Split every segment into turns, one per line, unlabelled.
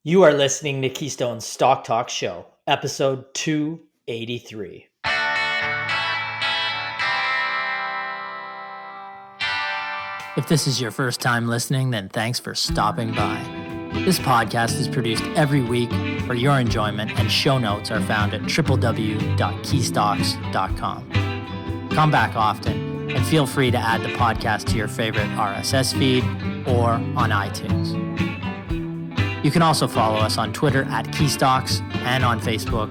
You are listening to Keystone's Stock Talk Show, episode 283. If this is your first time listening, then thanks for stopping by. This podcast is produced every week for your enjoyment, and show notes are found at www.keystocks.com. Come back often, and feel free to add the podcast to your favorite RSS feed or on iTunes. You can also follow us on Twitter at Keystocks and on Facebook.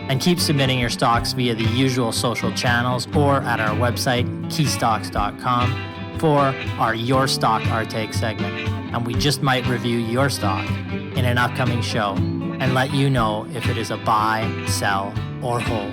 And keep submitting your stocks via the usual social channels or at our website, keystocks.com, for our Your Stock Our Take segment. And we just might review your stock in an upcoming show and let you know if it is a buy, sell, or hold.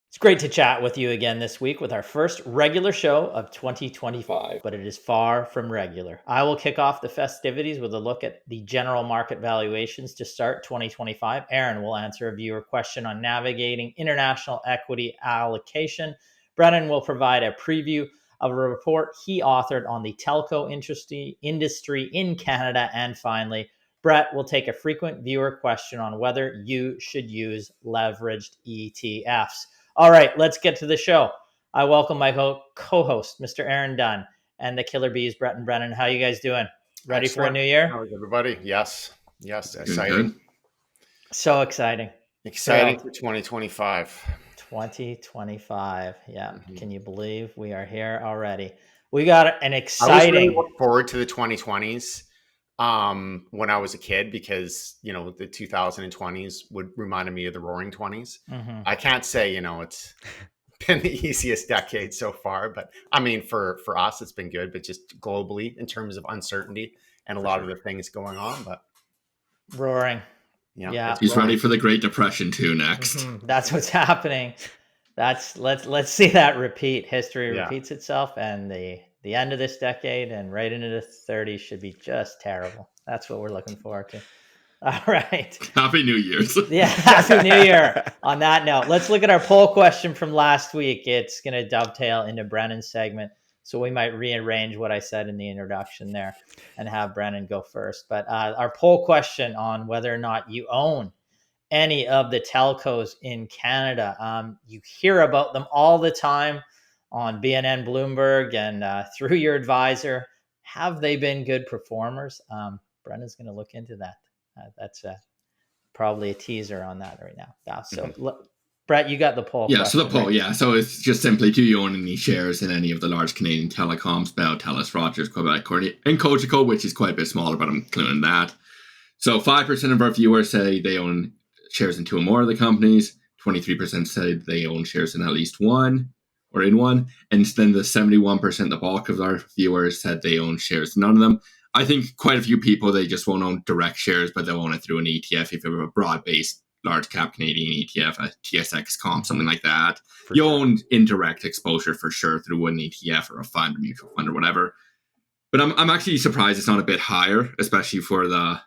It's great to chat with you again this week with our first regular show of 2025, but it is far from regular. I will kick off the festivities with a look at the general market valuations to start 2025. Aaron will answer a viewer question on navigating international equity allocation. Brennan will provide a preview of a report he authored on the telco industry in Canada. And finally, Brett will take a frequent viewer question on whether you should use leveraged ETFs. All right, let's get to the show. I welcome my co-host, Mr. Aaron Dunn, and the Killer Bees, Brett and Brennan. How you guys doing? Ready for a new year?
How's everybody? Yes, exciting.
Good.
So exciting.
Exciting for 2025.
2025. Yeah. Mm-hmm. Can you believe we are here already? We got an exciting.
I was really looking forward to the 2020s when I was a kid because, the 2020s would remind me of the Roaring 20s. Mm-hmm. I can't say, it's been the easiest decade so far, but I mean, for us, it's been good, but just globally in terms of uncertainty and a lot of the things going on, but
roaring.
Yeah.
He's ready for the Great Depression too next.
Mm-hmm. That's what's happening. Let's see that repeat. History repeats itself, and the end of this decade and right into the 30s should be just terrible. That's what we're looking forward to. All right.
Happy New Year's.
Yeah, Happy New Year. On that note, let's look at our poll question from last week. It's going to dovetail into Brennan's segment, so we might rearrange what I said in the introduction there and have Brennan go first. But our poll question on whether or not you own any of the telcos in Canada. You hear about them all the time on BNN, Bloomberg, and through your advisor. Have they been good performers? Brendan's going to look into that. That's probably a teaser on that right now. Brett, you got the poll.
Yeah, question, so the poll, right? Yeah. So it's just simply, do you own any shares in any of the large Canadian telecoms, Bell, Telus, Rogers, Quebec, and Cogeco, which is quite a bit smaller, but I'm including that. So 5% of our viewers say they own shares in two or more of the companies. 23% say they own shares in at least one or in one. And then the 71%, the bulk of our viewers, said they own shares in none of them. I think quite a few people, they just won't own direct shares, but they'll own it through an ETF if you're a broad-based large cap Canadian ETF, a TSX comp, something like that. You own indirect exposure for sure through an ETF or a fund, a mutual fund or whatever. But I'm actually surprised it's not a bit higher, especially for the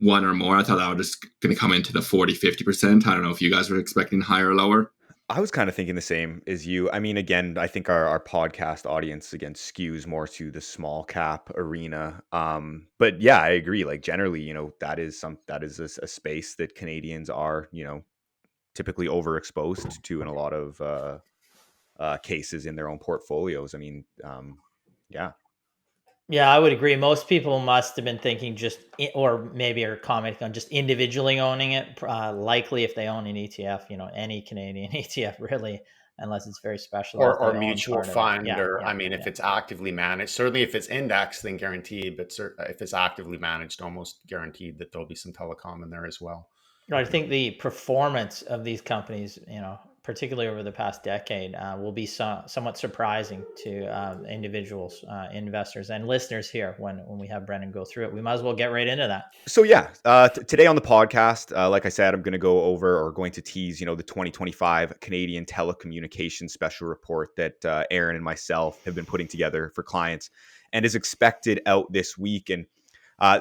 one or more. I thought that was going to come into the 40-50%. I don't know if you guys were expecting higher or lower.
I was kind of thinking the same as you. I mean, again, I think our podcast audience again skews more to the small cap arena. But yeah, I agree. Like generally, that is a space that Canadians are, typically overexposed to in a lot of cases in their own portfolios. I mean, yeah.
Yeah, I would agree. Most people must have been thinking or maybe are commenting on just individually owning it. Likely if they own an ETF, any Canadian ETF really, unless it's very special.
Or mutual fund, if it's actively managed, certainly if it's indexed, then guaranteed. But if it's actively managed, almost guaranteed that there'll be some telecom in there as well.
I think the performance of these companies, particularly over the past decade, will be somewhat surprising to individuals, investors, and listeners here when we have Brendan go through it. We might as well get right into that.
So yeah, today on the podcast, like I said, I'm going to tease, the 2025 Canadian Telecommunications Special Report that Aaron and myself have been putting together for clients and is expected out this week. And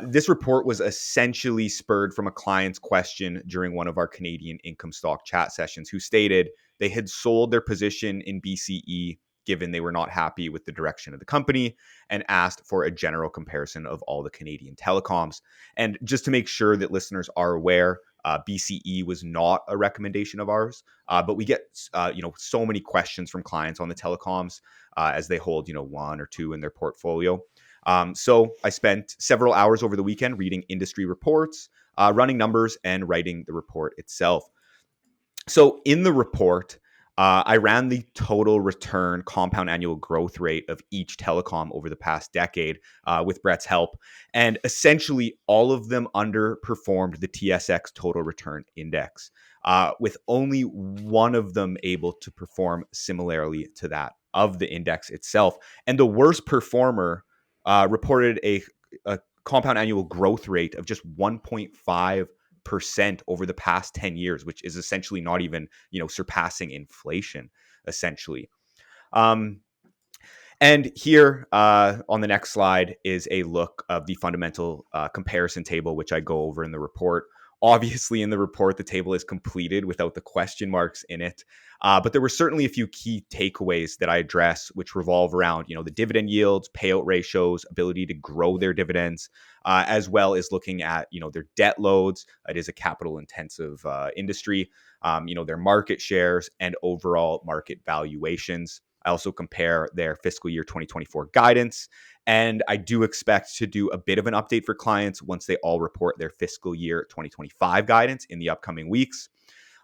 this report was essentially spurred from a client's question during one of our Canadian income stock chat sessions, who stated they had sold their position in BCE given they were not happy with the direction of the company, and asked for a general comparison of all the Canadian telecoms. And just to make sure that listeners are aware, BCE was not a recommendation of ours, but we get so many questions from clients on the telecoms as they hold one or two in their portfolio. So I spent several hours over the weekend reading industry reports, running numbers, and writing the report itself. So in the report, I ran the total return compound annual growth rate of each telecom over the past decade with Brett's help. And essentially, all of them underperformed the TSX total return index, with only one of them able to perform similarly to that of the index itself. And the worst performer reported a compound annual growth rate of just 1.5% over the past 10 years, which is essentially not even, surpassing inflation, essentially. And here on the next slide is a look of the fundamental comparison table, which I go over in the report. Obviously, in the report, the table is completed without the question marks in it. But there were certainly a few key takeaways that I address, which revolve around, the dividend yields, payout ratios, ability to grow their dividends, as well as looking at, their debt loads. It is a capital intensive industry, their market shares and overall market valuations. I also compare their fiscal year 2024 guidance. And I do expect to do a bit of an update for clients once they all report their fiscal year 2025 guidance in the upcoming weeks.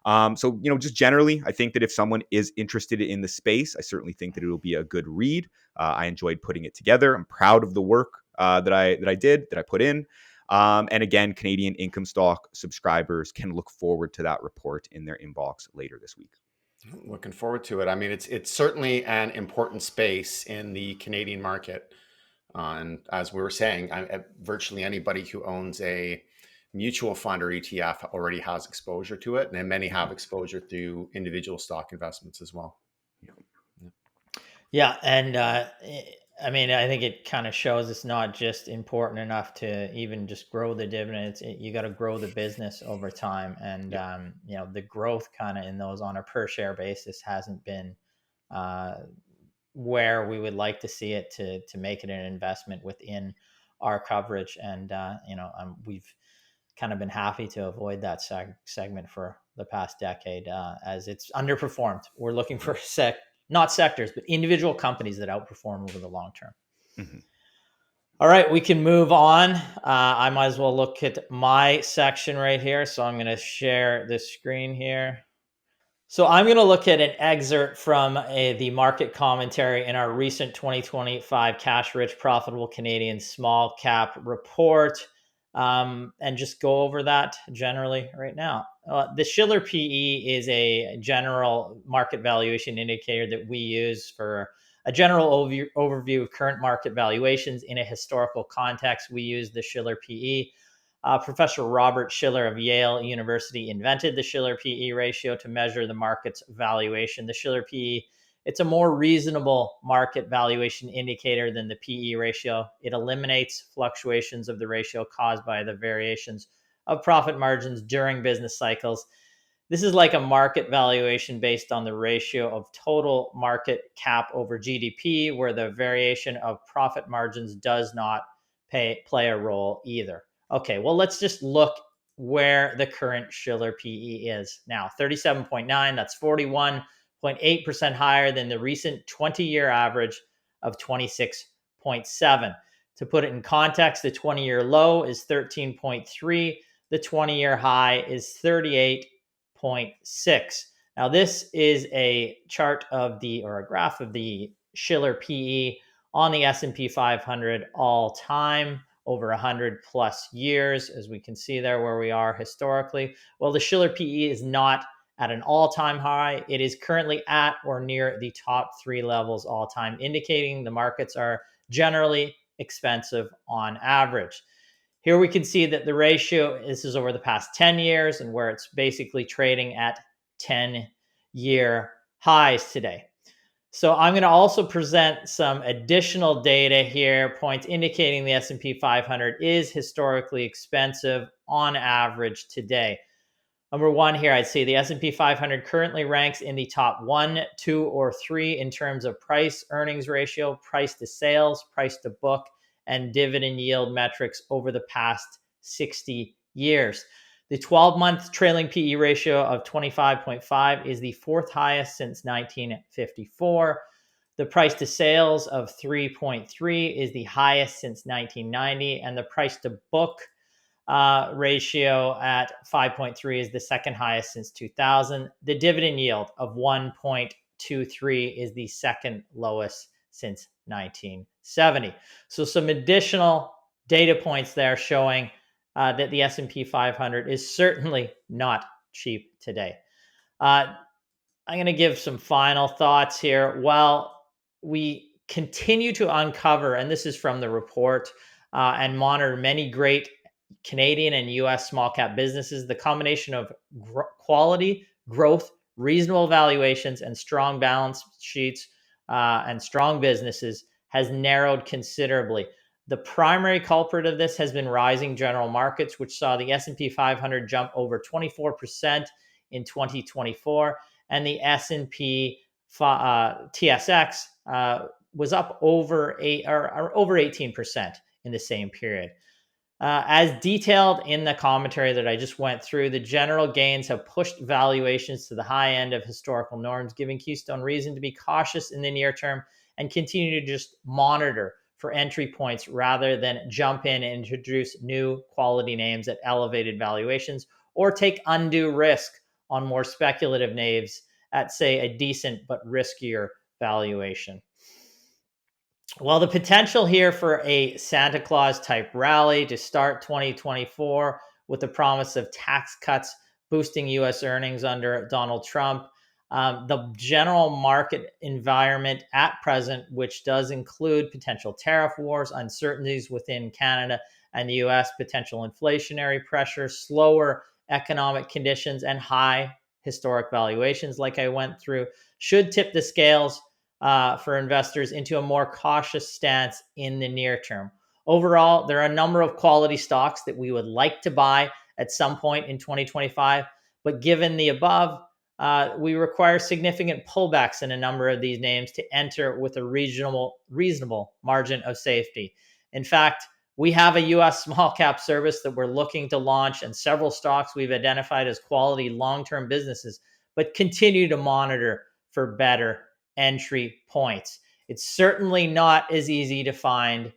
So, just generally, I think that if someone is interested in the space, I certainly think that it will be a good read. I enjoyed putting it together. I'm proud of the work that I put in. And again, Canadian Income Stock subscribers can look forward to that report in their inbox later this week.
Looking forward to it. I mean, it's certainly an important space in the Canadian market. And as we were saying, virtually anybody who owns a mutual fund or ETF already has exposure to it. And many have exposure through individual stock investments as well.
Yeah. And I think it kind of shows it's not just important enough to even just grow the dividends. You got to grow the business over time. And, the growth kind of in those on a per share basis hasn't been where we would like to see it to make it an investment within our coverage. And, we've kind of been happy to avoid that segment for the past decade as it's underperformed. We're looking for not sectors, but individual companies that outperform over the long term. Mm-hmm. All right, we can move on. I might as well look at my section right here. So I'm going to share this screen here. So I'm going to look at an excerpt from the market commentary in our recent 2025 Cash Rich Profitable Canadian Small Cap report, and just go over that generally right now. The Shiller PE is a general market valuation indicator that we use for a general overview of current market valuations in a historical context. We use the Shiller PE. Professor Robert Shiller of Yale University invented the Shiller PE ratio to measure the market's valuation. The Shiller PE, it's a more reasonable market valuation indicator than the PE ratio. It eliminates fluctuations of the ratio caused by the variations of profit margins during business cycles. This is like a market valuation based on the ratio of total market cap over GDP, where the variation of profit margins does not play a role either. Okay, well, let's just look where the current Shiller PE is now. 37.9, that's 41.8% higher than the recent 20-year average of 26.7. To put it in context, the 20-year low is 13.3. The 20-year high is 38.6. Now, this is a chart of or a graph of the Shiller PE on the S&P 500 all time over 100 plus years, as we can see there where we are historically. Well, the Shiller PE is not at an all-time high. It is currently at or near the top 3 levels all time, indicating the markets are generally expensive on average. Here we can see that the ratio, this is over the past 10 years and where it's basically trading at 10-year highs today. So I'm going to also present some additional data here, points indicating the S&P 500 is historically expensive on average today. Number one here, I'd say the S&P 500 currently ranks in the top 1, 2, or 3 in terms of price earnings ratio, price to sales, price to book, and dividend yield metrics over the past 60 years. The 12-month trailing PE ratio of 25.5 is the fourth highest since 1954. The price to sales of 3.3 is the highest since 1990, and the price to book ratio at 5.3 is the second highest since 2000. The dividend yield of 1.23 is the second lowest since 1970. So some additional data points there showing that the S&P 500 is certainly not cheap today. I'm going to give some final thoughts here. While we continue to uncover, and this is from the report, and monitor many great Canadian and US small cap businesses, the combination of quality, growth, reasonable valuations, and strong balance sheets and strong businesses has narrowed considerably. The primary culprit of this has been rising general markets, which saw the S&P 500 jump over 24% in 2024, and the S&P TSX was up over 18% in the same period. As detailed in the commentary that I just went through, the general gains have pushed valuations to the high end of historical norms, giving Keystone reason to be cautious in the near term and continue to just monitor for entry points rather than jump in and introduce new quality names at elevated valuations or take undue risk on more speculative names at, say, a decent but riskier valuation. Well, the potential here for a Santa Claus type rally to start 2024 with the promise of tax cuts boosting U.S. earnings under Donald Trump. The general market environment at present, which does include potential tariff wars, uncertainties within Canada and the U.S., potential inflationary pressure, slower economic conditions, and high historic valuations, like I went through, should tip the scales for investors into a more cautious stance in the near term. Overall, there are a number of quality stocks that we would like to buy at some point in 2025, but given the above, we require significant pullbacks in a number of these names to enter with a reasonable margin of safety. In fact, we have a U.S. small cap service that we're looking to launch and several stocks we've identified as quality long-term businesses, but continue to monitor for better entry points. It's certainly not as easy to find.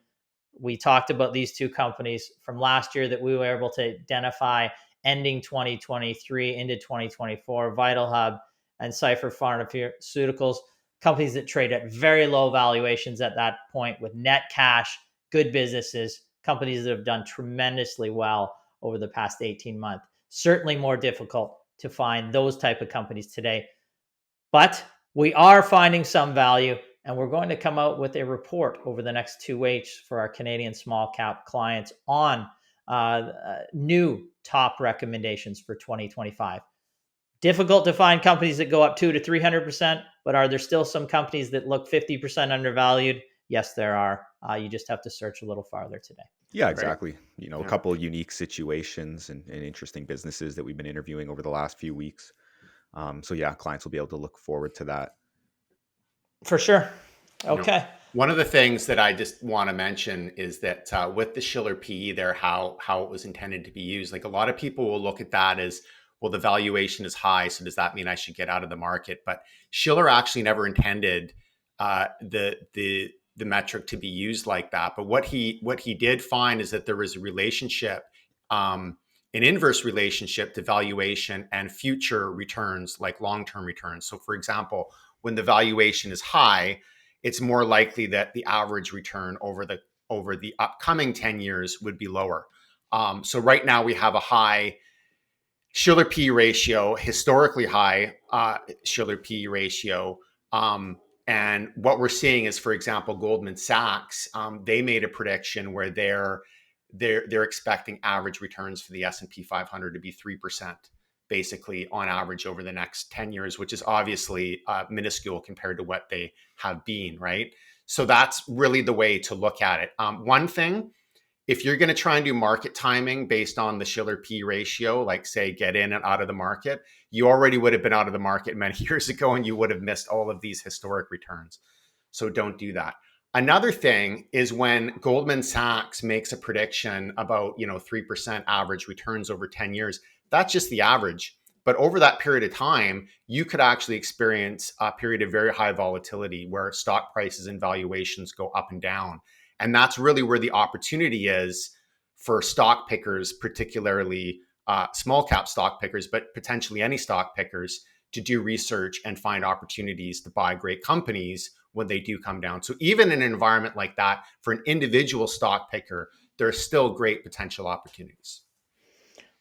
We talked about these two companies from last year that we were able to identify ending 2023 into 2024, VitalHub and Cipher Pharmaceuticals, companies that trade at very low valuations at that point with net cash, good businesses, companies that have done tremendously well over the past 18 months. Certainly more difficult to find those type of companies today. But we are finding some value, and we're going to come out with a report over the next 2 weeks for our Canadian small cap clients on new top recommendations for 2025. Difficult to find companies that go up 200 to 300%, but are there still some companies that look 50% undervalued? Yes, there are. You just have to search a little farther today.
Yeah, exactly. Right. A couple of unique situations and interesting businesses that we've been interviewing over the last few weeks. So yeah, clients will be able to look forward to that.
For sure. Okay.
One of the things that I just want to mention is that with the Shiller PE there, how it was intended to be used. Like a lot of people will look at that as, well, the valuation is high, so does that mean I should get out of the market? But Shiller actually never intended the metric to be used like that. But what he did find is that there was a relationship, an inverse relationship to valuation and future returns, like long-term returns. So for example, when the valuation is high, it's more likely that the average return over the upcoming 10 years would be lower. So right now we have a high Shiller P ratio, historically high Shiller P ratio. And what we're seeing is, for example, Goldman Sachs, they made a prediction where they're expecting average returns for the S&P 500 to be 3%, basically on average over the next 10 years, which is obviously minuscule compared to what they have been, right? So that's really the way to look at it. One thing if you're going to try and do market timing based on the Shiller P ratio, like say get in and out of the market, you already would have been out of the market many years ago and you would have missed all of these historic returns. So don't do that. Another thing is when Goldman Sachs makes a prediction about, 3% average returns over 10 years, that's just the average. But over that period of time, you could actually experience a period of very high volatility where stock prices and valuations go up and down. And that's really where the opportunity is for stock pickers, particularly small cap stock pickers, but potentially any stock pickers, to do research and find opportunities to buy great companies when they do come down. So even in an environment like that, for an individual stock picker, there are still great potential opportunities.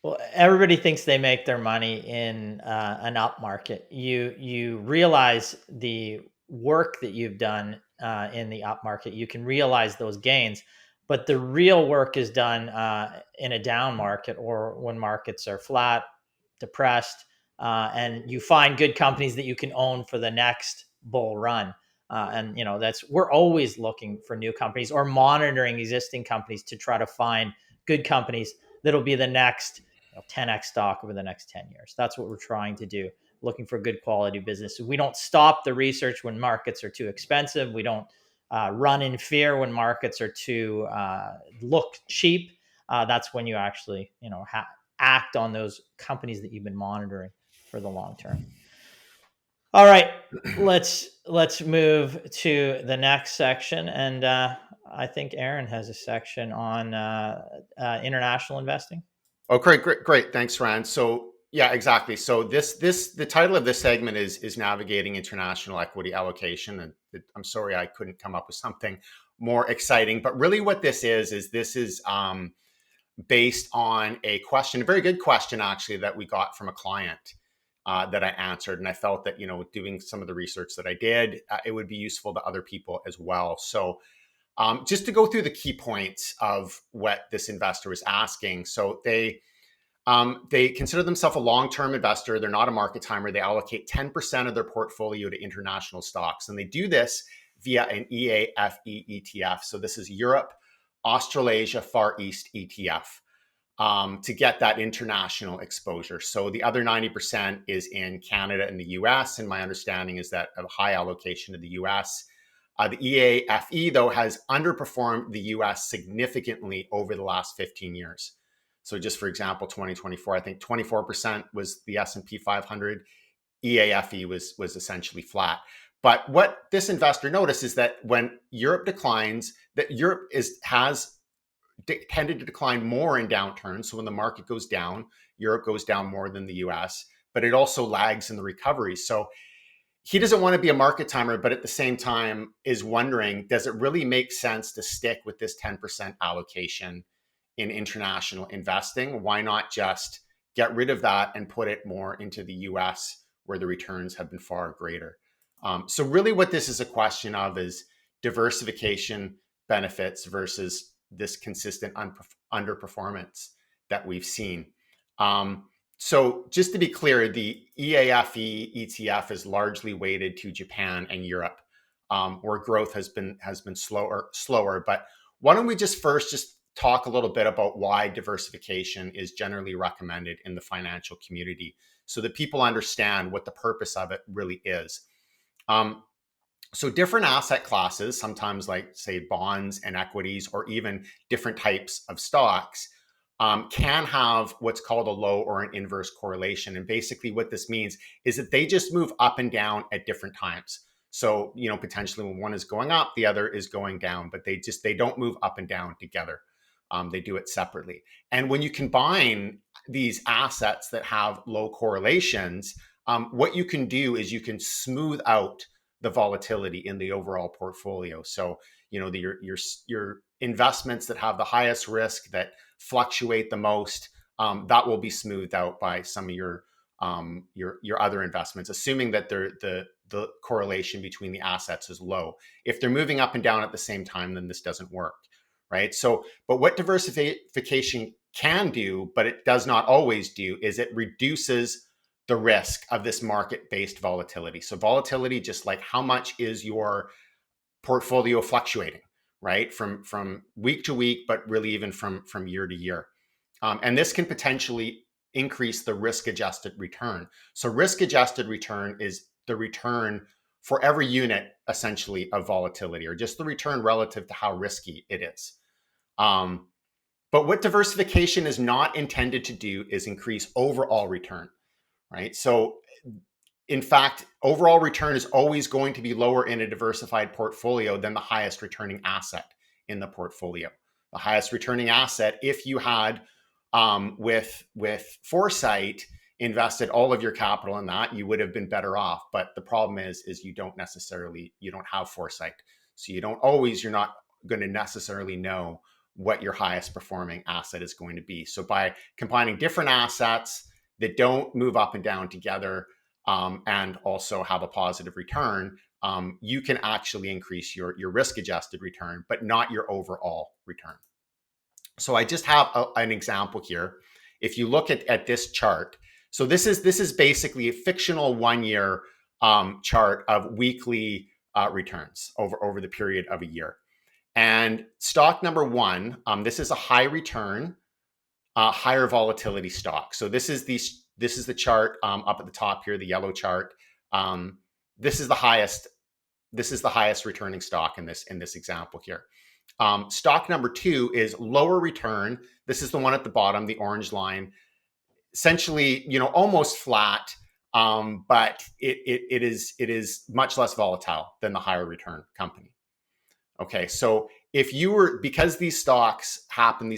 Well, everybody thinks they make their money in an up market. You realize the work that you've done in the up market. You can realize those gains, but the real work is done in a down market or when markets are flat, depressed, and you find good companies that you can own for the next bull run. And we're always looking for new companies or monitoring existing companies to try to find good companies that'll be the next 10x stock over the next 10 years. That's what we're trying to do, looking for good quality business. We don't stop the research when markets are too expensive. We don't run in fear when markets are too look cheap. That's when you actually act on those companies that you've been monitoring for the long term. All right, let's move to the next section, and I think Aaron has a section on international investing.
Oh, great. Thanks, Rand. So yeah, exactly. So the title of this segment is navigating international equity allocation. And I'm sorry, I couldn't come up with something more exciting, but really what this is based on a question, a very good question, actually, that we got from a client that I answered. And I felt that, doing some of the research that I did, it would be useful to other people as well. So just to go through the key points of what this investor was asking. So they consider themselves a long-term investor. They're not a market timer. They allocate 10% of their portfolio to international stocks. And they do this via an EAFE ETF. So this is Europe, Australasia, Far East ETF to get that international exposure. So the other 90% is in Canada and the US. And my understanding is that a high allocation to the US. The EAFE, though, has underperformed the US significantly over the last 15 years. So just for example, 2024, I think 24% was the S&P 500. EAFE was essentially flat. But what this investor noticed is that when Europe declines, that Europe has tended to decline more in downturns. So when the market goes down, Europe goes down more than the US, but it also lags in the recovery. So he doesn't want to be a market timer, but at the same time is wondering, does it really make sense to stick with this 10% allocation in international investing? Why not just get rid of that and put it more into the US where the returns have been far greater? So really what this is a question of is diversification benefits versus this consistent underperformance that we've seen. So just to be clear, the EAFE ETF is largely weighted to Japan and Europe, where growth has been slower. But why don't we just talk a little bit about why diversification is generally recommended in the financial community so that people understand what the purpose of it really is. So different asset classes, sometimes like say bonds and equities, or even different types of stocks, can have what's called a low or an inverse correlation. And basically what this means is that they just move up and down at different times. So, potentially when one is going up, the other is going down, but they don't move up and down together. They do it separately. And when you combine these assets that have low correlations, what you can do is you can smooth out the volatility in the overall portfolio. So, your investments that have the highest risk, that fluctuate the most, that will be smoothed out by some of your other investments, assuming that the correlation between the assets is low. If they're moving up and down at the same time, then this doesn't work, right? So, but what diversification can do, but it does not always do, is it reduces the risk of this market-based volatility. So volatility, just like how much is your portfolio fluctuating, right? From week to week, but really even from year to year. And this can potentially increase the risk-adjusted return. So risk-adjusted return is the return for every unit, essentially, of volatility, or just the return relative to how risky it is. But what diversification is not intended to do is increase overall return, right? So in fact, overall return is always going to be lower in a diversified portfolio than the highest returning asset in the portfolio. The highest returning asset, if you had with foresight invested all of your capital in that, you would have been better off. But the problem is you don't have foresight. So you're not going to necessarily know what your highest performing asset is going to be. So by combining different assets that don't move up and down together, and also have a positive return, you can actually increase your risk-adjusted return, but not your overall return. So I just have an example here. If you look at this chart, so this is basically a fictional 1-year chart of weekly returns over the period of a year. And stock number 1, this is a high return, higher volatility stock. So this is the chart up at the top here, the yellow chart. This is the highest returning stock in this example here. Stock number 2 is lower return. This is the one at the bottom, the orange line. Essentially, almost flat, but it is much less volatile than the higher return company. Okay, so because these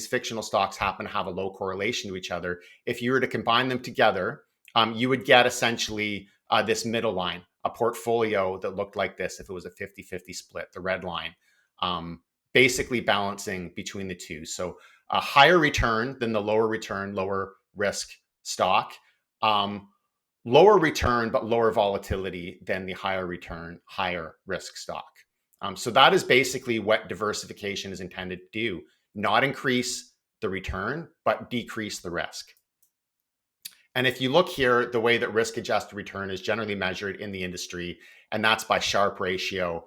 fictional stocks happen to have a low correlation to each other, if you were to combine them together, you would get essentially this middle line, a portfolio that looked like this if it was a 50-50 split, the red line, basically balancing between the two. So a higher return than the lower return, lower risk stock, lower return but lower volatility than the higher return, higher risk stock. So that is basically what diversification is intended to do, not increase the return, but decrease the risk. And if you look here, the way that risk-adjusted return is generally measured in the industry, and that's by Sharpe ratio.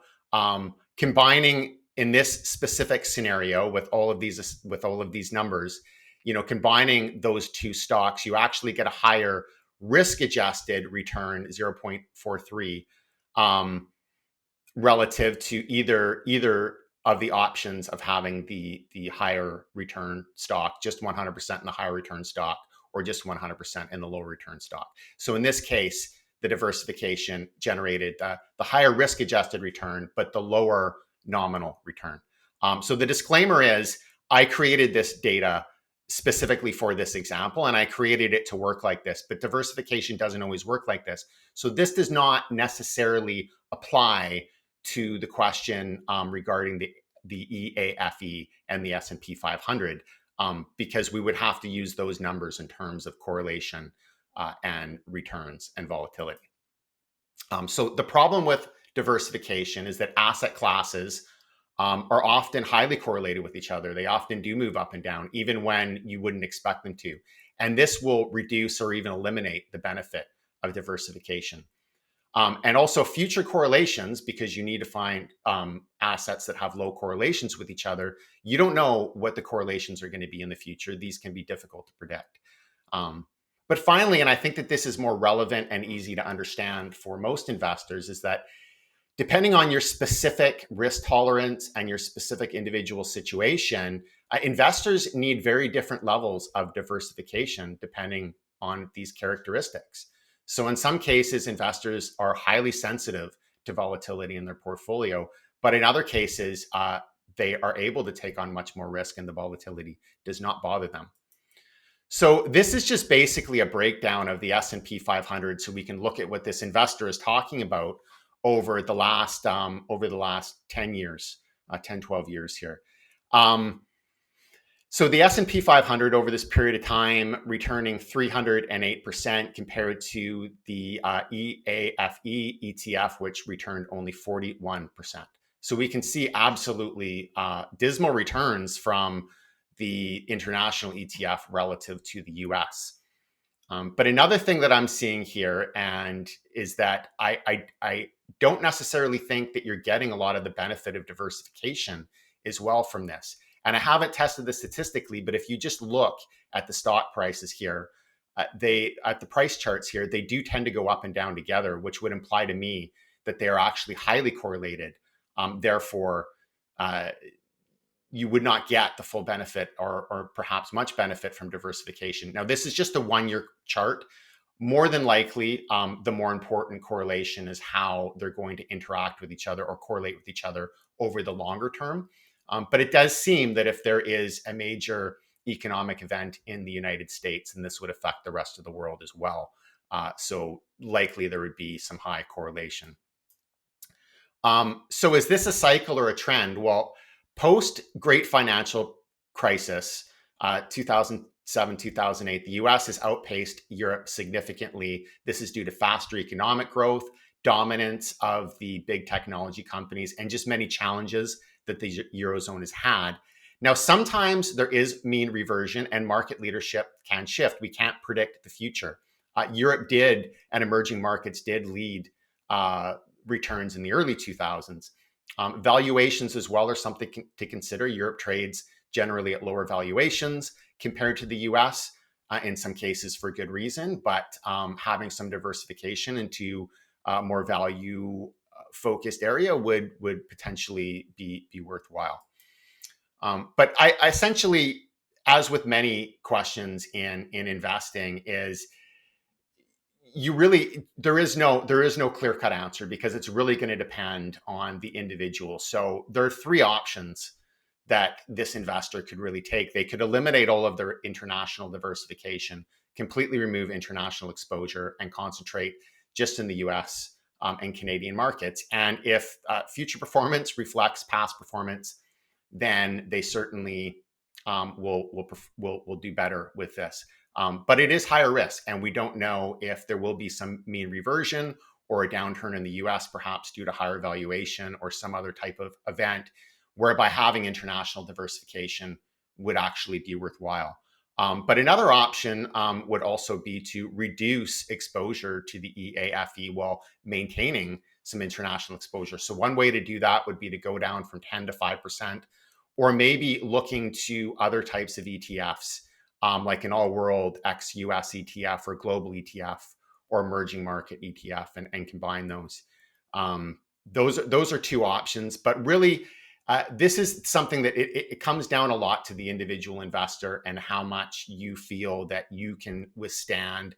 Combining in this specific scenario with all of these numbers, combining those two stocks, you actually get a higher risk-adjusted return, 0.43. Relative to either of the options of having the higher return stock, just 100% in the higher return stock, or just 100% in the lower return stock. So in this case, the diversification generated the higher risk-adjusted return, but the lower nominal return. So the disclaimer is, I created this data specifically for this example, and I created it to work like this, but diversification doesn't always work like this. So this does not necessarily apply to the question regarding the EAFE and the S&P 500, because we would have to use those numbers in terms of correlation and returns and volatility. So the problem with diversification is that asset classes are often highly correlated with each other. They often do move up and down, even when you wouldn't expect them to. And this will reduce or even eliminate the benefit of diversification. And also future correlations, because you need to find assets that have low correlations with each other. You don't know what the correlations are going to be in the future. These can be difficult to predict. But finally, and I think that this is more relevant and easy to understand for most investors, is that depending on your specific risk tolerance and your specific individual situation, investors need very different levels of diversification depending on these characteristics. So in some cases, investors are highly sensitive to volatility in their portfolio, but in other cases, they are able to take on much more risk and the volatility does not bother them. So this is just basically a breakdown of the S&P 500, so we can look at what this investor is talking about over the last 10 years, 10, 12 years here. So the S&P 500 over this period of time returning 308% compared to the EAFE ETF, which returned only 41%. So we can see absolutely dismal returns from the international ETF relative to the US. But another thing that I'm seeing here and is that I don't necessarily think that you're getting a lot of the benefit of diversification as well from this. And I haven't tested this statistically, but if you just look at the stock prices here, at the price charts here, they do tend to go up and down together, which would imply to me that they are actually highly correlated. Therefore, you would not get the full benefit or perhaps much benefit from diversification. Now, this is just a 1-year chart. More than likely, the more important correlation is how they're going to interact with each other or correlate with each other over the longer term. But it does seem that if there is a major economic event in the United States, and this would affect the rest of the world as well, so likely there would be some high correlation. So is this a cycle or a trend? Well, post Great Financial Crisis, 2007, 2008, the US has outpaced Europe significantly. This is due to faster economic growth, dominance of the big technology companies, and just many challenges that the Eurozone has had. Now, sometimes there is mean reversion and market leadership can shift. We can't predict the future. Europe did, and emerging markets did lead returns in the early 2000s. Valuations as well are something to consider. Europe trades generally at lower valuations compared to the US, in some cases for good reason, but having some diversification into a more value focused area would potentially be worthwhile. But I essentially, as with many questions in investing, is there is no clear-cut answer because it's really going to depend on the individual. So there are 3 options that this investor could really take. They could eliminate all of their international diversification, completely remove international exposure, and concentrate just in the US and Canadian markets. And if future performance reflects past performance, then they certainly will do better with this. But it is higher risk, and we don't know if there will be some mean reversion or a downturn in the US, perhaps due to higher valuation or some other type of event, whereby having international diversification would actually be worthwhile. But another option would also be to reduce exposure to the EAFE while maintaining some international exposure. So one way to do that would be to go down from 10 to 5%, or maybe looking to other types of ETFs, like an all-world ex-US ETF or global ETF or emerging market ETF, and combine those. Those are 2 options, but really, this is something that it comes down a lot to the individual investor and how much you feel that you can withstand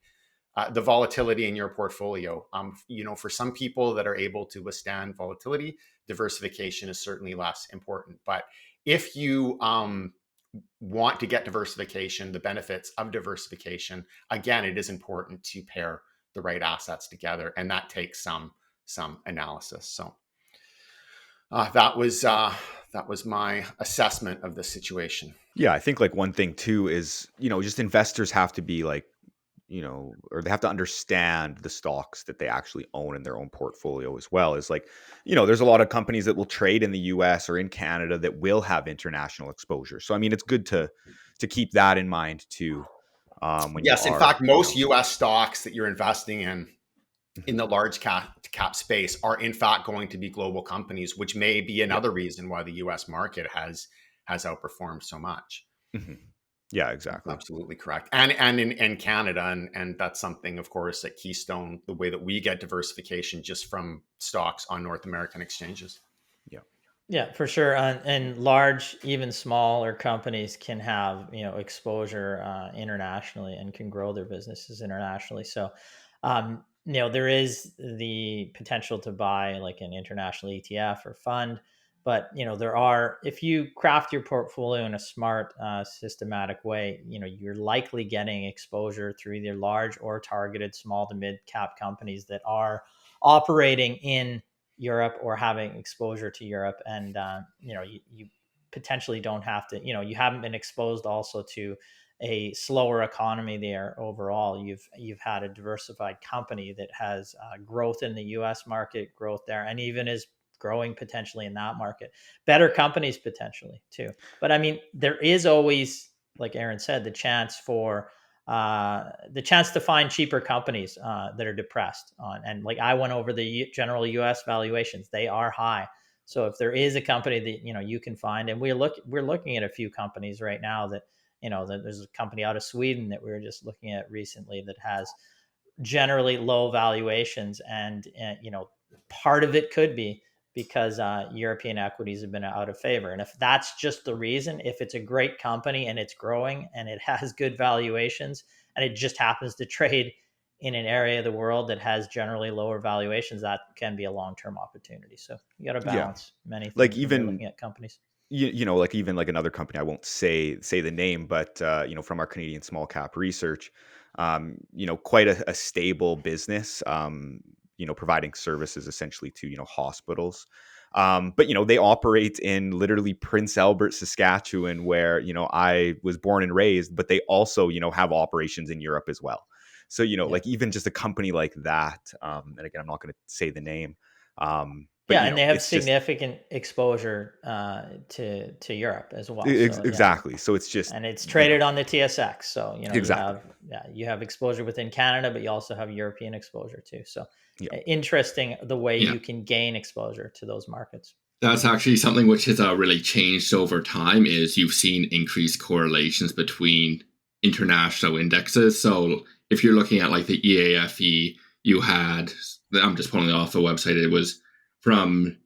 the volatility in your portfolio. For some people that are able to withstand volatility, diversification is certainly less important. But if you want to get diversification, the benefits of diversification, again, it is important to pair the right assets together, and that takes some analysis. So that was my assessment of the situation.
Yeah, I think like one thing too is, just investors have to be like, or they have to understand the stocks that they actually own in their own portfolio as well. Is like, there's a lot of companies that will trade in the US or in Canada that will have international exposure. So, I mean, it's good to keep that in mind too. When
yes, in fact, most US stocks that you're investing in the large cap space are in fact going to be global companies, which may be another reason why the US market has outperformed so much.
Mm-hmm. Yeah, exactly.
Absolutely correct. And in Canada, and that's something, of course, at Keystone, the way that we get diversification just from stocks on North American exchanges.
Yeah, for sure. And large, even smaller companies can have, exposure internationally and can grow their businesses internationally. So, there is the potential to buy like an international ETF or fund, but if you craft your portfolio in a smart, systematic way, you're likely getting exposure through either large or targeted small to mid cap companies that are operating in Europe or having exposure to Europe. And, you potentially don't have to, you haven't been exposed also to a slower economy there overall. You've had a diversified company that has growth in the US market, growth there, and even is growing potentially in that market. Better companies potentially too. But I mean, there is always, like Aaron said, the chance to find cheaper companies that are depressed on. And like I went over the general US valuations, they are high. So if there is a company that, you can find, and we're looking at a few companies right now that, that there's a company out of Sweden that we were just looking at recently that has generally low valuations. And part of it could be because European equities have been out of favor. And if that's just the reason, if it's a great company and it's growing and it has good valuations and it just happens to trade in an area of the world that has generally lower valuations, that can be a long-term opportunity. So you got to balance many things
like
when
even
you're looking at companies.
Like even like another company, I won't say the name, but from our Canadian small cap research, quite a stable business, providing services essentially to hospitals. But they operate in literally Prince Albert, Saskatchewan, where I was born and raised, but they also have operations in Europe as well. So like even just a company like that, and again, I'm not going to say the name. But,
And they have
it's
significant exposure to Europe as well. So,
exactly. So it's just,
and it's traded on the TSX. So
exactly.
you have exposure within Canada, but you also have European exposure too. So
Yeah.
Interesting the way you can gain exposure to those markets.
That's actually something which has really changed over time. Is you've seen increased correlations between international indexes. So if you're looking at like the EAFE, you had, I'm just pulling it off the website, it was from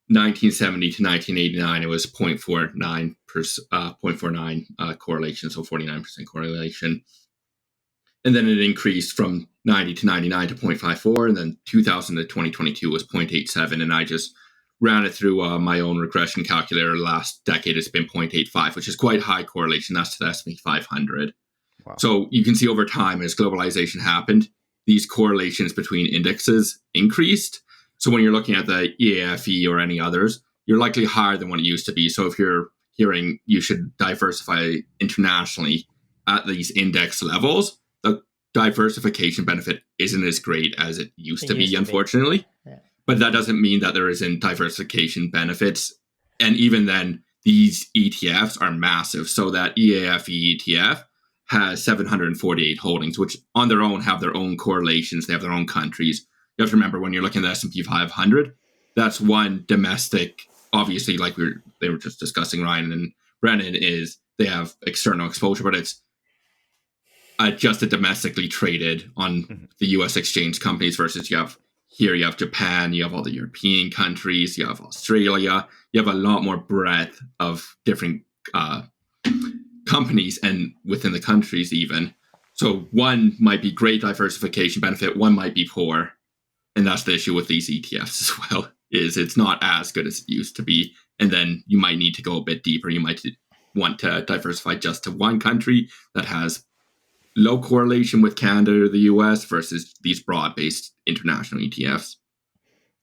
1970 to 1989, it was 0.49 correlation, so 49% correlation. And then it increased from 90 to 99 to 0.54, and then 2000 to 2022 was 0.87. And I just ran it through my own regression calculator. Last decade, it's been 0.85, which is quite high correlation. That's to the S&P 500. Wow. So you can see over time, as globalization happened, these correlations between indexes increased. So when you're looking at the EAFE or any others, you're likely higher than what it used to be. So if you're hearing you should diversify internationally at these index levels, the diversification benefit isn't as great as it used to be, unfortunately. Yeah. But that doesn't mean that there isn't diversification benefits. And even then, these ETFs are massive. So that EAFE ETF has 748 holdings, which on their own have their own correlations. They have their own countries. You have to remember, when you're looking at the S&P 500, that's one domestic, obviously, like they were just discussing, Ryan and Brennan, is they have external exposure, but it's adjusted domestically traded on the US exchange companies versus you have Japan, you have all the European countries, you have Australia, you have a lot more breadth of different companies and within the countries even. So one might be great diversification benefit, one might be poor. And that's the issue with these ETFs as well, is it's not as good as it used to be. And then you might need to go a bit deeper. You might want to diversify just to one country that has low correlation with Canada or the US versus these broad-based international ETFs.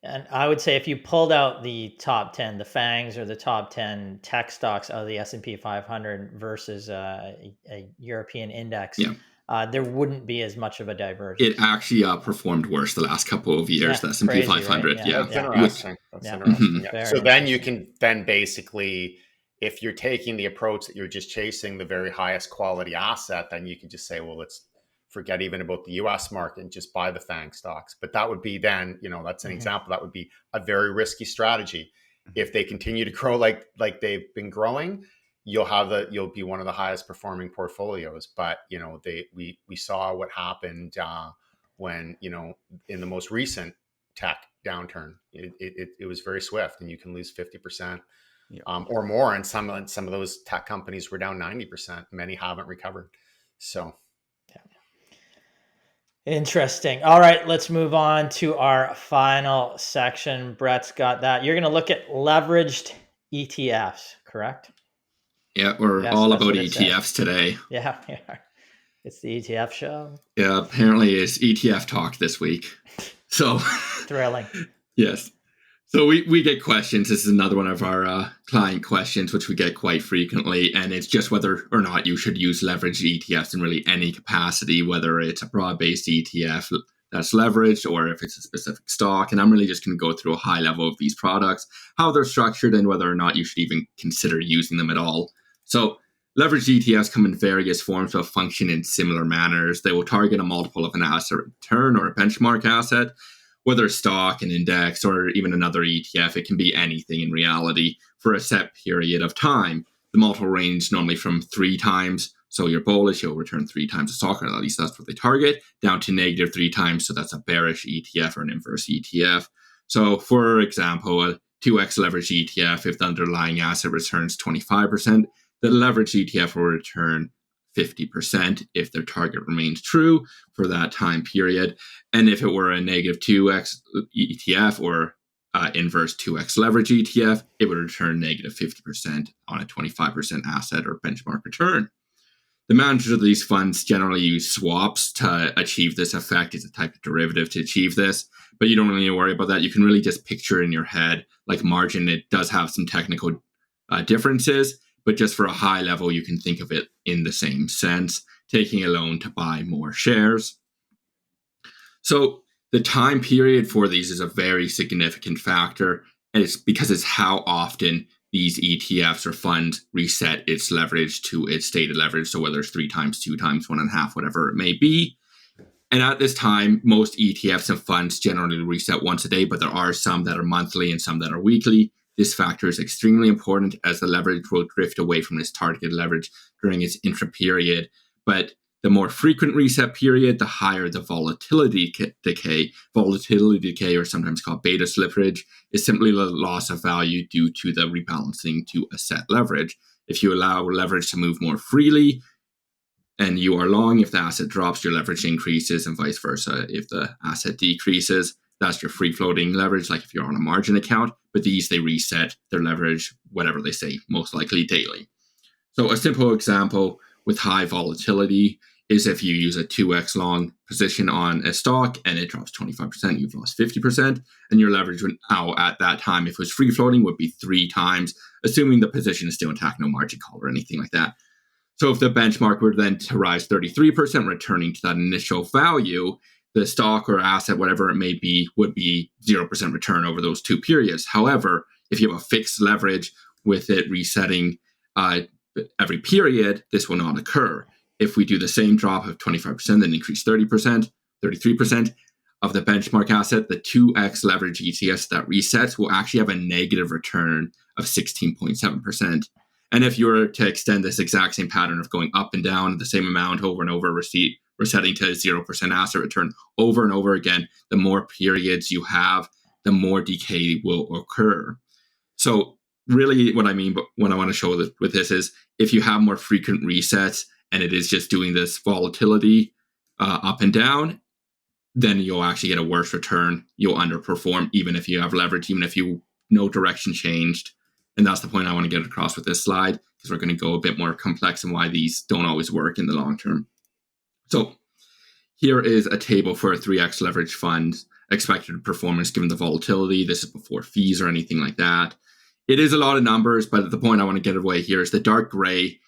And I would say if you pulled out the top 10, the FANGs or the top 10 tech stocks of the S&P 500 versus a European index, there wouldn't be as much of a divergence.
It actually performed worse the last couple of years, the S&P 500.
Right? That's interesting. That's interesting. Yeah. So then you can basically, if you're taking the approach that you're just chasing the very highest quality asset, then you can just say, well, let's forget even about the US market and just buy the FANG stocks. But that would be then, that's an example. That would be a very risky strategy. If they continue to grow like they've been growing, you'll be one of the highest performing portfolios. But we saw what happened when in the most recent tech downturn. It was very swift, and you can lose 50% or more. And some of those tech companies were down 90%. Many haven't recovered. So.
Interesting. All right, let's move on to our final section. Brett's got that. You're going to look at leveraged ETFs, correct?
Yeah, we're all about ETFs today.
Yeah, we are. It's the ETF show.
Yeah, apparently it's ETF talk this week. So
thrilling.
Yes. So we get questions. This is another one of our client questions, which we get quite frequently. And it's just whether or not you should use leveraged ETFs in really any capacity, whether it's a broad-based ETF that's leveraged or if it's a specific stock. And I'm really just going to go through a high level of these products, how they're structured, and whether or not you should even consider using them at all. So leveraged ETFs come in various forms but function in similar manners. They will target a multiple of an asset return or a benchmark asset, whether stock, an index, or even another ETF. It can be anything in reality for a set period of time. The multiple range normally from 3 times. So you're bullish, you'll return 3 times a stock, or at least that's what they target, down to negative 3 times. So that's a bearish ETF or an inverse ETF. So for example, a 2x leverage ETF, if the underlying asset returns 25%, the leverage ETF will return 50% if their target remains true for that time period. And if it were a negative 2x ETF or inverse 2x leverage ETF, it would return negative 50% on a 25% asset or benchmark return. The managers of these funds generally use swaps to achieve this effect. It's a type of derivative to achieve this, but you don't really need to worry about that. You can really just picture in your head, like margin, it does have some technical differences, but just for a high level, you can think of it in the same sense, taking a loan to buy more shares. So the time period for these is a very significant factor, and it's because it's how often these ETFs or funds reset its leverage to its stated leverage. So whether it's 3 times, 2 times, 1.5, whatever it may be. And at this time, most ETFs and funds generally reset once a day, but there are some that are monthly and some that are weekly. This factor is extremely important as the leverage will drift away from its targeted leverage during its intra-period. But the more frequent reset period, the higher the volatility decay. Volatility decay, or sometimes called beta slippage, is simply the loss of value due to the rebalancing to a set leverage. If you allow leverage to move more freely and you are long, if the asset drops, your leverage increases, and vice versa. If the asset decreases, that's your free floating leverage, like if you're on a margin account. But these, they reset their leverage, whatever they say, most likely daily. So a simple example with high volatility is if you use a 2x long position on a stock and it drops 25%, you've lost 50%, and your leverage would now at that time, if it was free floating, would be 3 times, assuming the position is still intact, no margin call or anything like that. So if the benchmark were then to rise 33%, returning to that initial value, the stock or asset, whatever it may be, would be 0% return over those 2 periods. However, if you have a fixed leverage with it resetting every period, this will not occur. If we do the same drop of 25%, then increase 30%, 33% of the benchmark asset, the 2x leverage ETFs that resets will actually have a negative return of 16.7%. And if you were to extend this exact same pattern of going up and down the same amount over and over, resetting to 0% asset return over and over again, the more periods you have, the more decay will occur. So really what I mean, but what I want to show with this is if you have more frequent resets and it is just doing this volatility up and down, then you'll actually get a worse return. You'll underperform even if you have leverage, even if no direction changed. And that's the point I want to get across with this slide, because we're going to go a bit more complex and why these don't always work in the long term. So here is a table for a 3x leverage fund, expected performance given the volatility. This is before fees or anything like that. It is a lot of numbers, but the point I want to get away here is the dark gray,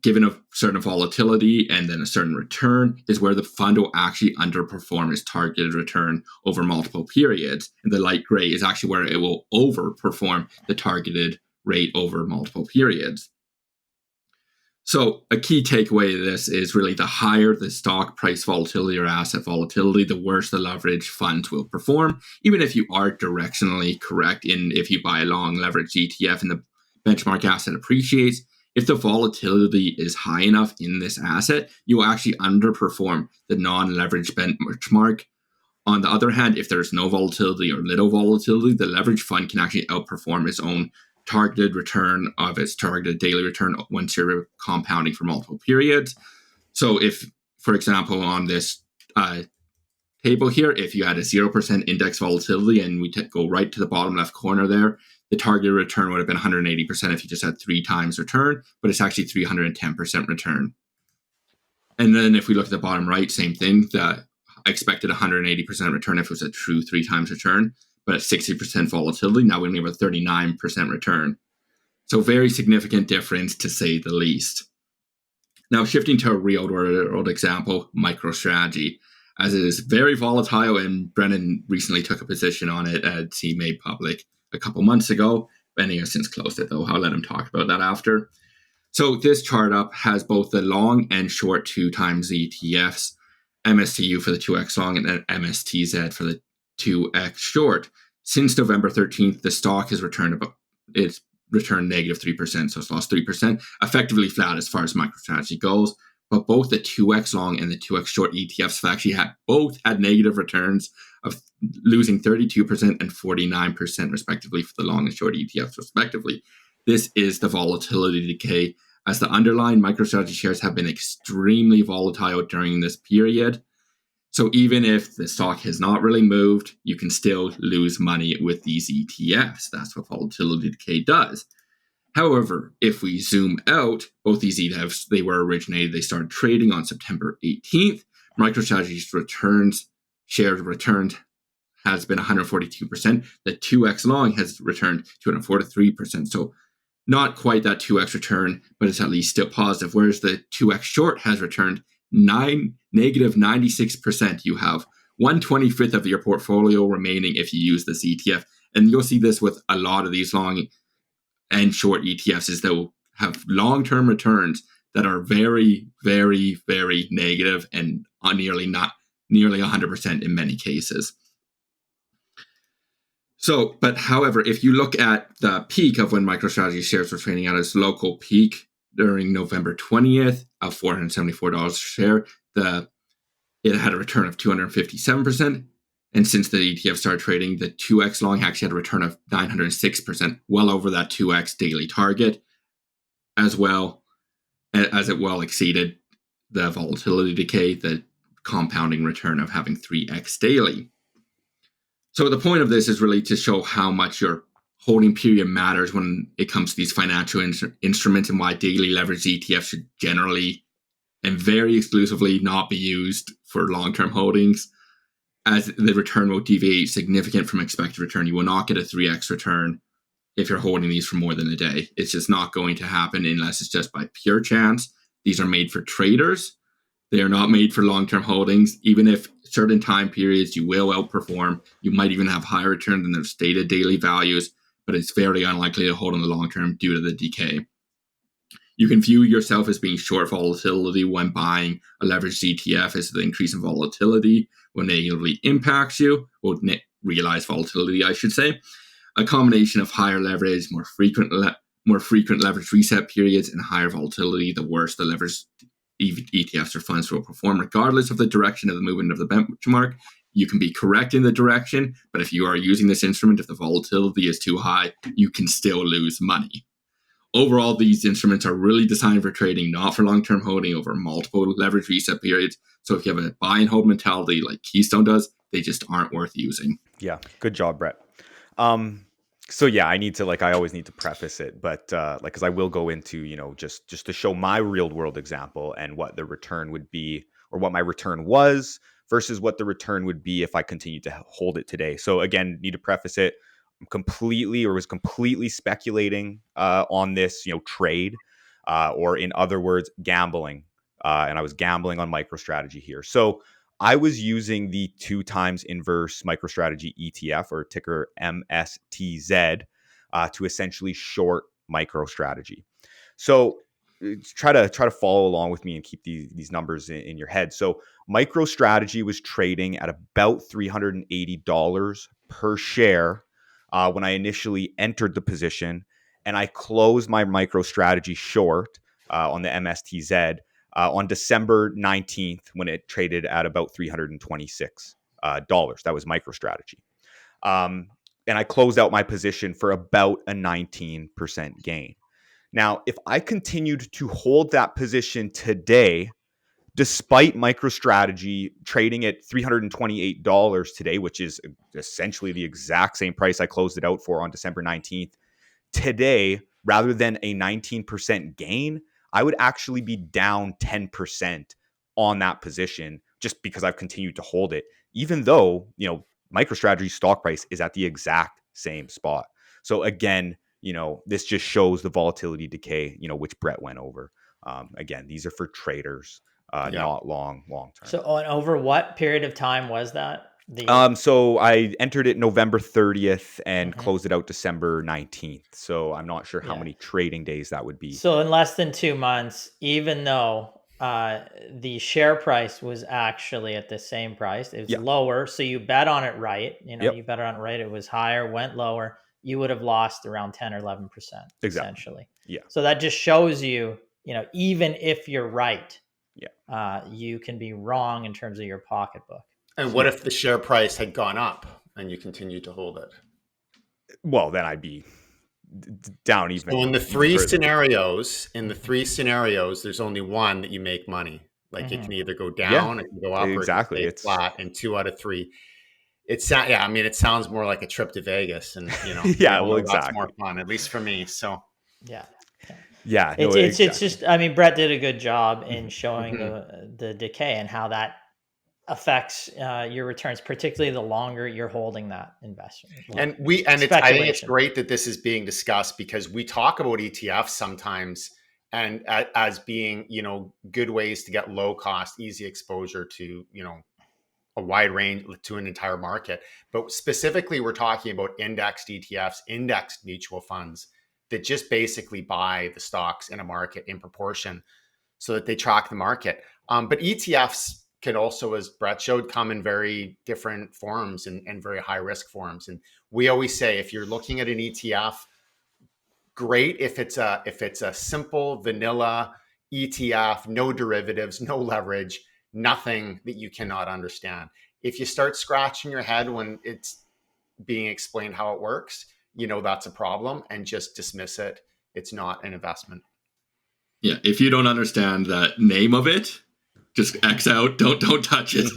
given a certain volatility and then a certain return, is where the fund will actually underperform its targeted return over multiple periods. And the light gray is actually where it will overperform the targeted rate over multiple periods. So a key takeaway of this is really the higher the stock price volatility or asset volatility, the worse the leverage funds will perform, even if you are directionally correct in if you buy a long leverage ETF and the benchmark asset appreciates. If the volatility is high enough in this asset, you will actually underperform the non-leveraged benchmark. On the other hand, if there's no volatility or little volatility, the leverage fund can actually outperform its own targeted return of its targeted daily return once you're compounding for multiple periods. So if, for example, on this table here, if you had a 0% index volatility and we go right to the bottom left corner there, the target return would have been 180% if you just had 3 times return, but it's actually 310% return. And then if we look at the bottom right, same thing, the expected 180% return if it was a true 3 times return, but at 60% volatility, now we only have a 39% return. So very significant difference to say the least. Now shifting to a real world example, MicroStrategy, as it is very volatile, and Brennan recently took a position on it as he made public a couple months ago. Benny has since closed it though. I'll let him talk about that after. So this chart up has both the long and short 2 times ETFs, MSTU for the 2x long and then MSTZ for the 2x short. Since November 13th, the stock has returned negative 3%, so it's lost 3%, effectively flat as far as MicroStrategy goes. But both the 2x long and the 2x short ETFs have actually both had negative returns of losing 32% and 49% respectively for the long and short ETFs respectively. This is the volatility decay, as the underlying MicroStrategy shares have been extremely volatile during this period. So even if the stock has not really moved, you can still lose money with these ETFs. That's what volatility decay does. However, if we zoom out, both these ETFs, they started trading on September 18th. MicroStrategy's shares returned has been 142%. The 2x long has returned 243%. So not quite that 2x return, but it's at least still positive. Whereas the 2x short has returned negative 96%. You have 1/25 of your portfolio remaining if you use this ETF. And you'll see this with a lot of these long and short ETFs, is they'll have long-term returns that are very, very, very negative and nearly 100% in many cases. So, but however, if you look at the peak of when MicroStrategy shares were trading at its local peak during November 20th of $474 a share, it had a return of 257%. And since the ETF started trading, the 2x long actually had a return of 906%, well over that 2x daily target, as well as it well exceeded the volatility decay, the compounding return of having 3x daily. So the point of this is really to show how much your holding period matters when it comes to these financial instruments, and why daily leverage ETFs should generally and very exclusively not be used for long-term holdings, as the return will deviate significant from expected return. You will not get a 3x return if you're holding these for more than a day. It's just not going to happen unless it's just by pure chance. These are made for traders. They are not made for long-term holdings. Even if certain time periods you will outperform, you might even have higher return than their stated daily values, but it's very unlikely to hold in the long term due to the decay. You can view yourself as being short volatility when buying a leveraged ETF, as the increase in volatility will negatively impacts you, or realized volatility, I should say. A combination of higher leverage, more frequent leverage reset periods, and higher volatility, the worse the leverage ETFs or funds will perform, regardless of the direction of the movement of the benchmark. You can be correct in the direction, but if you are using this instrument, if the volatility is too high, you can still lose money. Overall, these instruments are really designed for trading, not for long-term holding over multiple leverage reset periods. So if you have a buy and hold mentality like Keystone does, they just aren't worth using.
Yeah, good job, Brett. So yeah, I always need to preface it, but because I will go into, just to show my real world example and what the return would be, or what my return was versus what the return would be if I continued to hold it today. So again, need to preface it. Was completely speculating on this, trade, or in other words, gambling. And I was gambling on MicroStrategy here. So I was using the 2x inverse MicroStrategy ETF, or ticker MSTZ, to essentially short MicroStrategy. So try to follow along with me and keep these numbers in your head. So MicroStrategy was trading at about $380 per share when I initially entered the position, and I closed my MicroStrategy short on the MSTZ on December 19th, when it traded at about $326. That was MicroStrategy. And I closed out my position for about a 19% gain. Now, if I continued to hold that position today, despite MicroStrategy trading at $328 today, which is essentially the exact same price I closed it out for on December 19th, today, rather than a 19% gain, I would actually be down 10% on that position, just because I've continued to hold it, even though, MicroStrategy's stock price is at the exact same spot. So again, this just shows the volatility decay, which Brett went over. Again, these are for traders, not long term.
So over what period of time was that?
So I entered it November 30th and closed it out December 19th. So I'm not sure how many trading days that would be.
So in less than 2 months, even though the share price was actually at the same price. It was lower. So you bet on it right. You bet on it right. It was higher, went lower. You would have lost around 10 or 11%, essentially.
Yeah.
So that just shows you, even if you're right,
yeah,
you can be wrong in terms of your pocketbook.
And what if the share price had gone up and you continued to hold it?
Well, then I'd be down even.
So in the three scenarios, there's only one that you make money. Like it can either go down, it can go up,
exactly.
Or it can stay flat. And 2 out of 3. It sounds more like a trip to Vegas, and
exactly.
That's more fun, at least for me. So
yeah,
it's just, Brett did a good job in showing the decay and how that affects your returns, particularly the longer you're holding that investment.
I think it's great that this is being discussed, because we talk about ETFs sometimes and as being, good ways to get low cost, easy exposure to, a wide range, to an entire market. But specifically, we're talking about indexed ETFs, indexed mutual funds that just basically buy the stocks in a market in proportion so that they track the market. But ETFs can also, as Brett showed, come in very different forms and very high risk forms. And we always say, if you're looking at an ETF, great if it's a simple vanilla ETF, no derivatives, no leverage, nothing that you cannot understand. If you start scratching your head when it's being explained how it works, that's a problem, and just dismiss it. It's not an investment.
Yeah, if you don't understand the name of it, just X out. Don't touch it.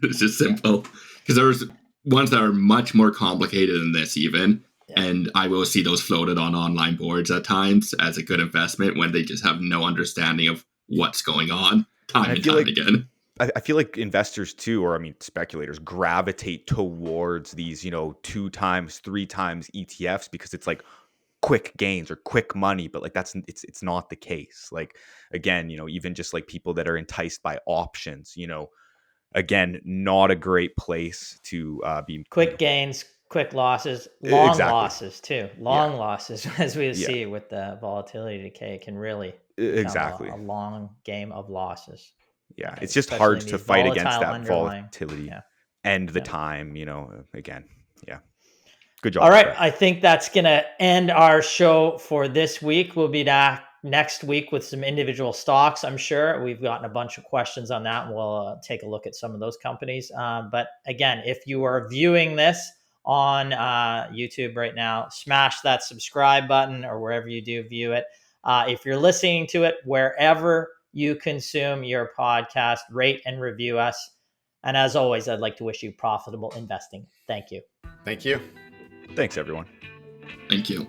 It's just simple. Because there's ones that are much more complicated than this even. Yeah. And I will see those floated on online boards at times as a good investment when they just have no understanding of what's going on time and time again.
I feel like investors too, or speculators, gravitate towards these, 2 times, 3 times ETFs because it's like quick gains or quick money, but like it's not the case. Like, again, even just like people that are enticed by options, again, not a great place to be.
Quick gains, quick losses, long losses too. Long losses, as we see with the volatility decay, can really become a long game of losses.
Yeah, it's just hard to fight against that volatility and the time, again. Yeah. Good job.
All right. Brett. I think that's going to end our show for this week. We'll be back next week with some individual stocks, I'm sure. We've gotten a bunch of questions on that, and we'll take a look at some of those companies. But again, if you are viewing this on YouTube right now, smash that subscribe button or wherever you do view it. If you're listening to it, wherever you consume your podcast, rate and review us. And as always, I'd like to wish you profitable investing. Thank you.
Thank you.
Thanks, everyone.
Thank you.